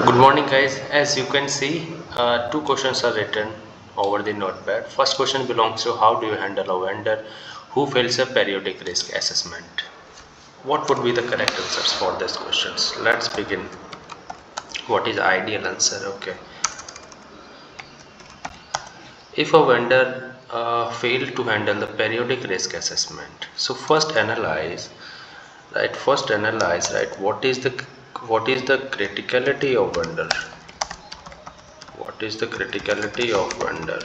Good morning, guys. As you can see, two questions are written over the notepad. First question belongs to how do you handle a vendor who fails a periodic risk assessment? What would be the correct answers for these questions? Let's begin. What is ideal answer? Okay. If a vendor failed to handle the periodic risk assessment, so first analyze, right? Right? What is the criticality of vendor? What is the criticality of vendor?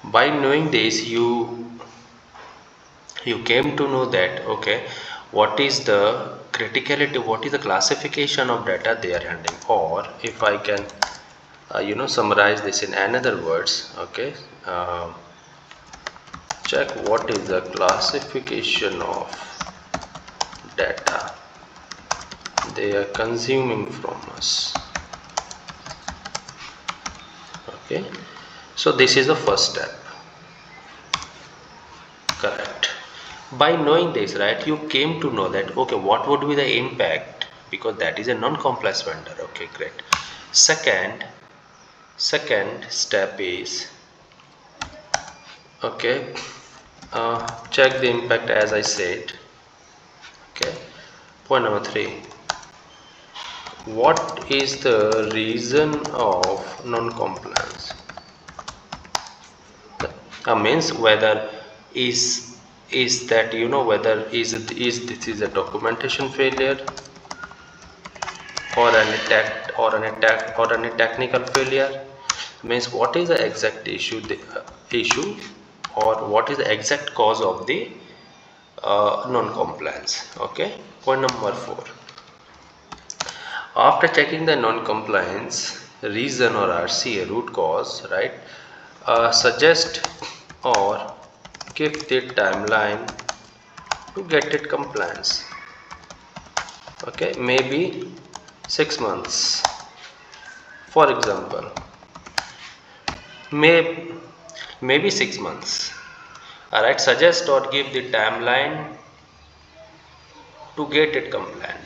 By knowing this, you came to know that okay, what is the criticality, what is the classification of data they are handling, or if I can summarize this in another words. Okay, check what is the classification of data they are consuming from us. Okay, so this is the first step. Correct. By knowing this, right, you came to know that okay, what would be the impact, because that is a non-compliance vendor. Okay, great. Second step is okay, check the impact as I said. Okay. Point number 3. What is the reason of non-compliance? Means whether is that whether is this is a documentation failure, or any technical failure. Means what is the exact issue, or what is the exact cause of the non-compliance. Okay. Point number 4. After checking the non-compliance reason or RCA root cause, right, suggest or give the timeline to get it compliance. Okay, maybe 6 months, for example, maybe 6 months. All right, suggest or give the timeline to get it compliant.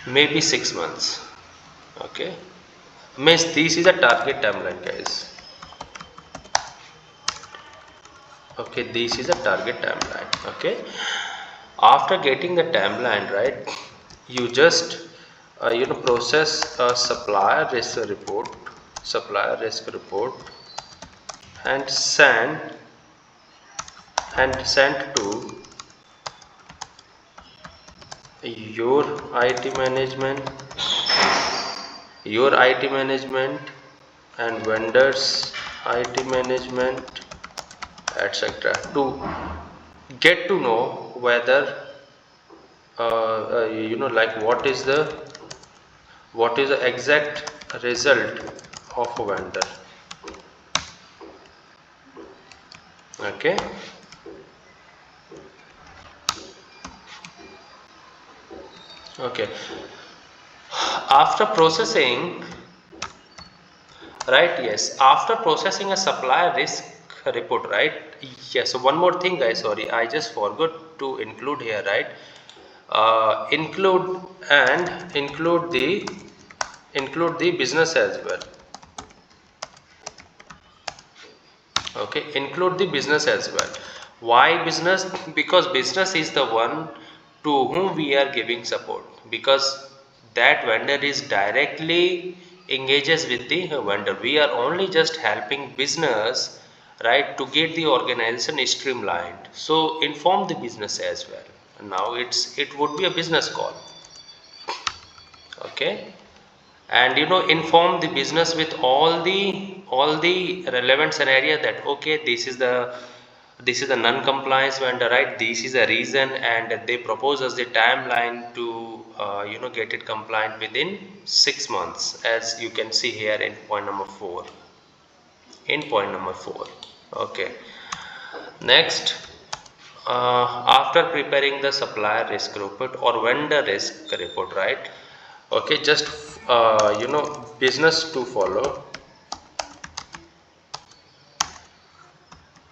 Maybe 6 months. Okay, means this is a target timeline, guys. Okay, this is a target timeline. Okay, after getting the timeline, right, you just process a supplier risk report and send to your IT management and vendors IT management, etc., to get to know whether like what is the exact result of a vendor. Okay, okay. After processing, right, yes, after processing a supplier risk report, right, yes. So one more thing, guys, sorry, I just forgot to include here, right, include the business as well. Okay, include the business as well. Why business? Because business is the one to whom we are giving support, because that vendor is directly engages with the vendor. We are only just helping business, right, to get the organization streamlined. So inform the business as well. Now it would be a business call. Okay, and inform the business with all the relevant scenario, that okay, this is the non-compliance vendor, right, this is the reason, and they propose us the timeline to get it compliant within 6 months, as you can see here in point number 4. Okay, next, after preparing the supplier risk report or vendor risk report, right, okay, just business to follow.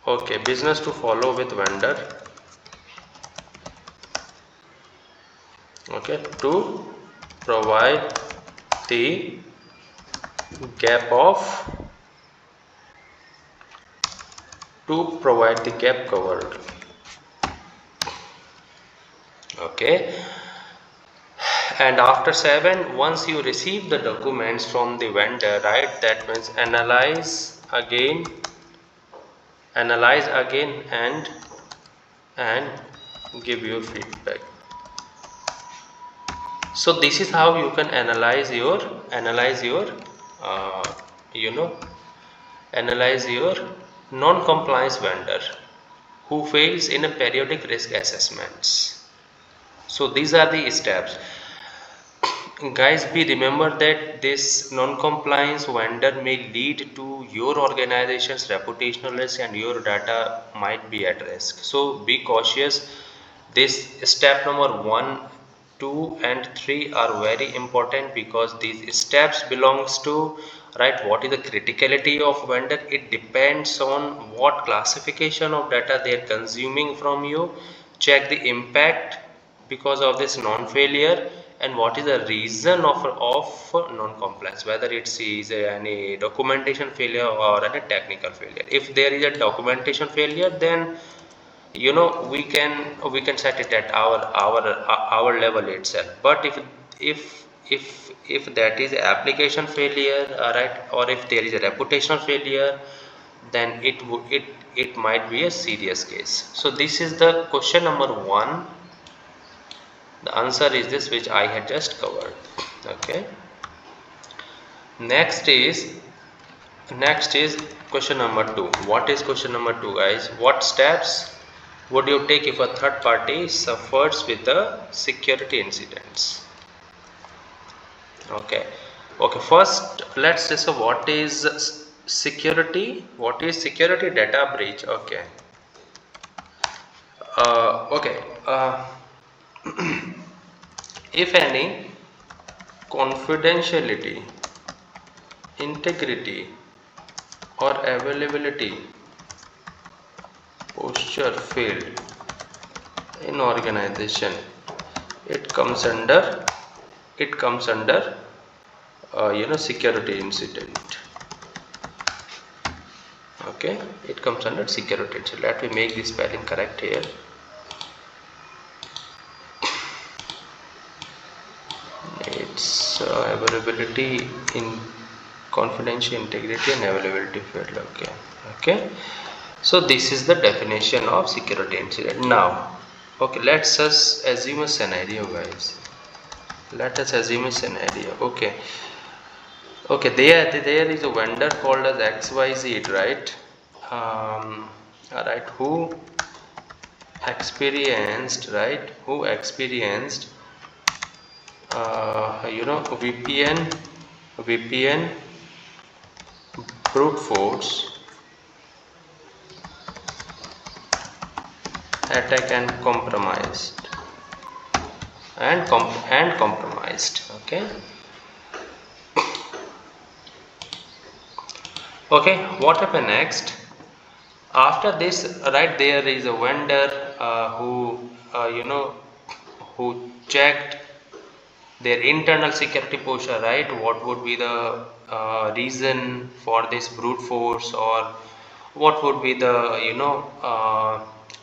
Okay, business to follow with vendor. okay, to provide the gap of to provide the gap covered. Okay, and after 7, once you receive the documents from the vendor, right, that means analyze again and give your feedback. So this is how you can analyze your uh, you know analyze your non-compliance vendor who fails in a periodic risk assessments. So these are the steps. Guys, be remember that this non-compliance vendor may lead to your organization's reputational risk and your data might be at risk. So be cautious. This step number 1, 2 and 3 are very important because these steps belongs to, right, what is the criticality of vendor. It depends on what classification of data they are consuming from you. Check the impact because of this non-failure and what is the reason of non-compliance, whether it is any documentation failure or any technical failure. If there is a documentation failure, then we can set it at our level itself. But if that is application failure, right, or if there is a reputational failure, then it might be a serious case. So this is the question number 1. The answer is this, which I had just covered. Okay, next is question number 2. What is question number 2, guys? What steps would you take if a third party suffers with the security incidents? Okay, first let's discuss what is security data breach. Okay, if any confidentiality, integrity or availability posture failed in organization, it comes under security incident. Okay, it comes under security incident. Let me make this spelling correct here. It's availability in confidential, integrity and availability failed. Okay, so this is the definition of security incident. Now, okay, let's just assume a scenario, guys. Let us assume a scenario. Okay, there is a vendor called as XYZ, right? Right, who experienced VPN brute force attack and compromised. Okay, what happened next? After this, right, there is a vendor who checked their internal security posture, right? What would be the reason for this brute force, or what would be the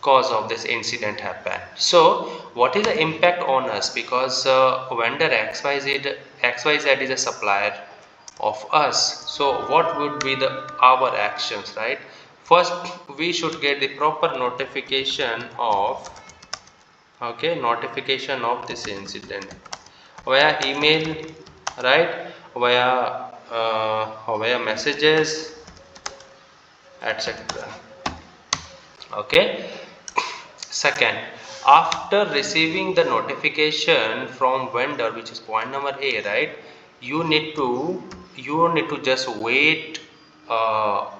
cause of this incident happen? So what is the impact on us? Because vendor xyz is a supplier of us. So what would be the our actions, right? First, we should get the proper notification of this incident via email, right, via messages, etc. Okay, second, after receiving the notification from vendor, which is point number A, right, you need to just wait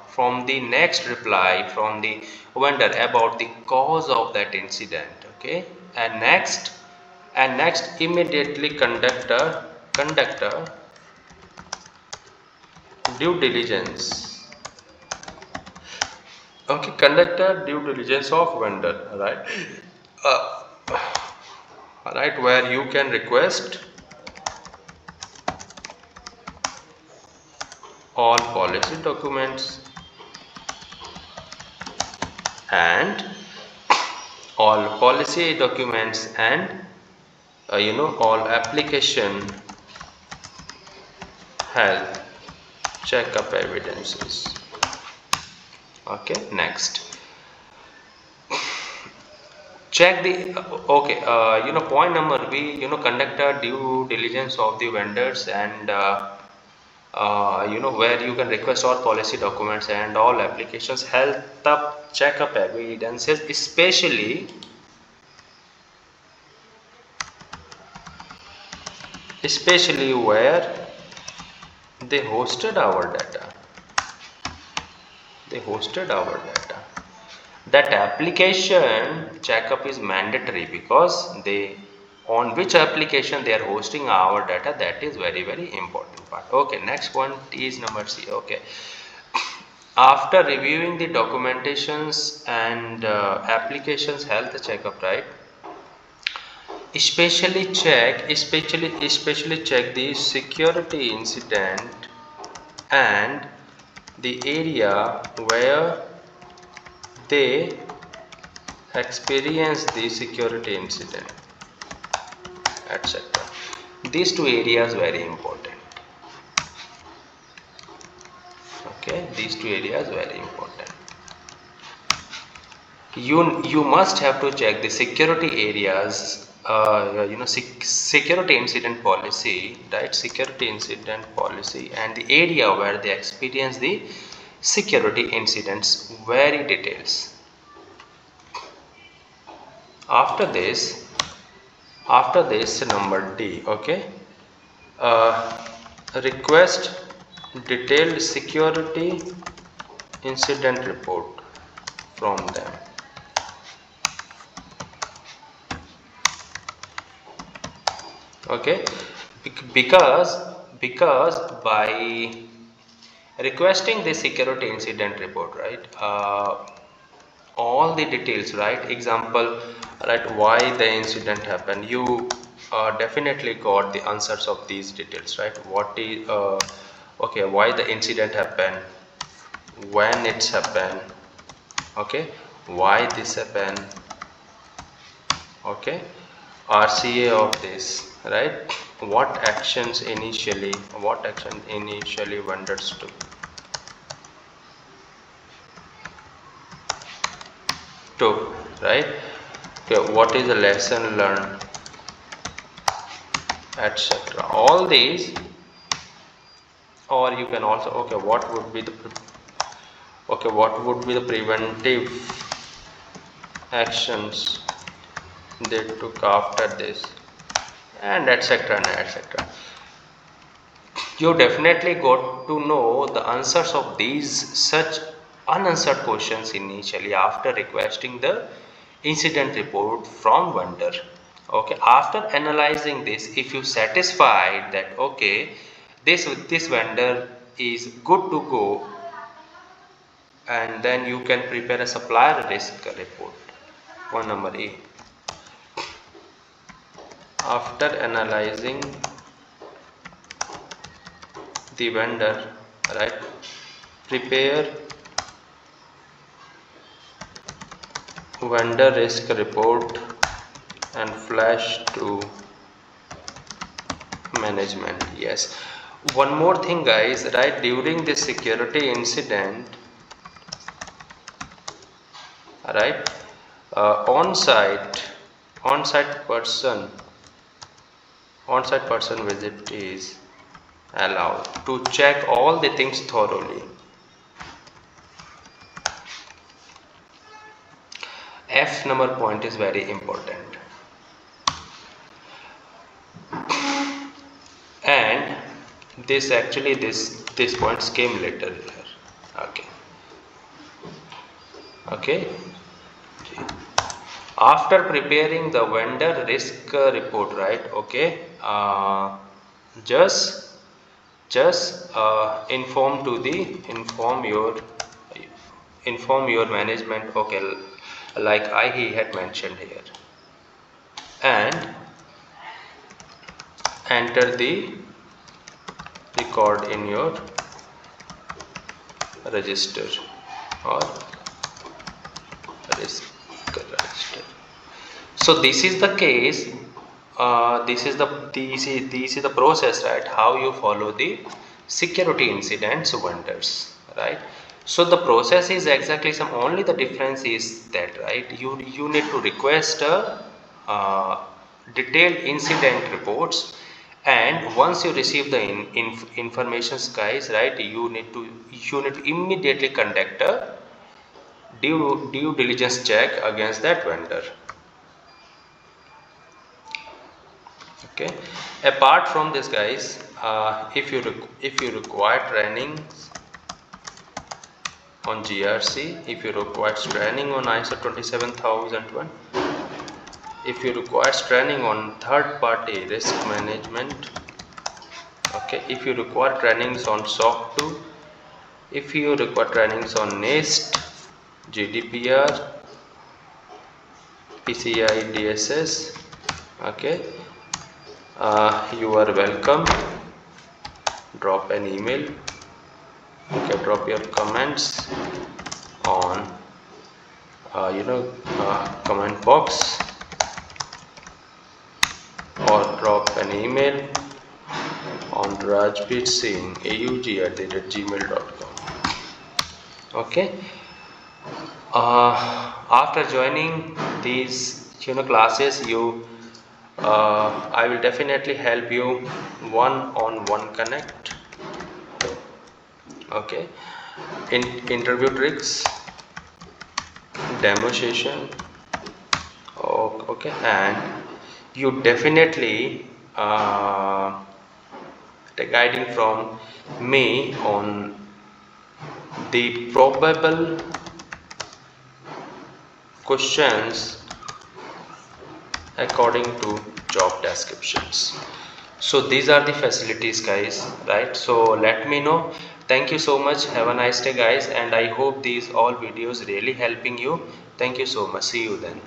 from the next reply from the vendor about the cause of that incident. Okay, and next immediately conduct a due diligence. Conduct a due diligence of vendor, right? uh, right, where you can request all policy documents and all application health checkup evidences. Okay, next, check the point number B, conduct a due diligence of the vendors and where you can request all policy documents and all applications health up checkup evidences, especially where they hosted our data. That application checkup is mandatory because they on which application they are hosting our data, that is very very important part. Okay, next one is number C. Okay, after reviewing the documentations and applications health checkup, right, especially check the security incident and the area where they experience the security incident, etc. These two areas very important. Okay, these two areas very important. You must have to check the security areas, security incident policy, right, security incident policy and the area where they experience the security incidents very details. After this number D. Okay, uh, request detailed security incident report from them. Okay, because by requesting the security incident report, right, all the details, right, example, right, why the incident happened, you definitely got the answers of these details, right, what is okay, why the incident happened, when it's happened, okay, why this happened, okay, RCA of this, right, what action initially vendors took, right, okay, what is the lesson learned, etc. All these, or you can also, okay, what would be the preventive actions they took after this, and etc and etc. You definitely got to know the answers of these such unanswered questions initially after requesting the incident report from vendor. Okay, after analyzing this, if you satisfied that okay, this vendor is good to go, and then you can prepare a supplier risk report. Point number A. After analyzing the vendor, right, prepare vendor risk report and flash to management. Yes, one more thing guys, right, during this security incident, right, on-site person visit is allowed to check all the things thoroughly. F number point is very important, and this points came later here. Okay, okay, after preparing the vendor risk report, right, okay, just inform your management, okay, like he had mentioned here, and enter the record in your register or register. So this is the case. This is the process, right? How you follow the security incidents vendors, right? So the process is exactly some. Only the difference is that, right? You need to request a detailed incident reports, and once you receive the informations, guys, right? You need to immediately conduct a due diligence check against that vendor. Okay, apart from this, guys, if you require training on GRC, if you require training on ISO 27001, if you require training on third party risk management, okay, if you require trainings on SOC 2, if you require trainings on NIST, GDPR, PCI DSS, okay, you are welcome. Drop an email, okay, drop your comments on comment box, or drop an email on rajbirsingaug@gmail.com. Okay, after joining these classes, I will definitely help you one-on-one connect, okay, in interview tricks, demo session, okay, and you definitely take guiding from me on the probable questions according to job descriptions. So these are the facilities, guys, right? So let me know. Thank you so much. Have a nice day, guys, and I hope these all videos really helping you. Thank you so much. See you then.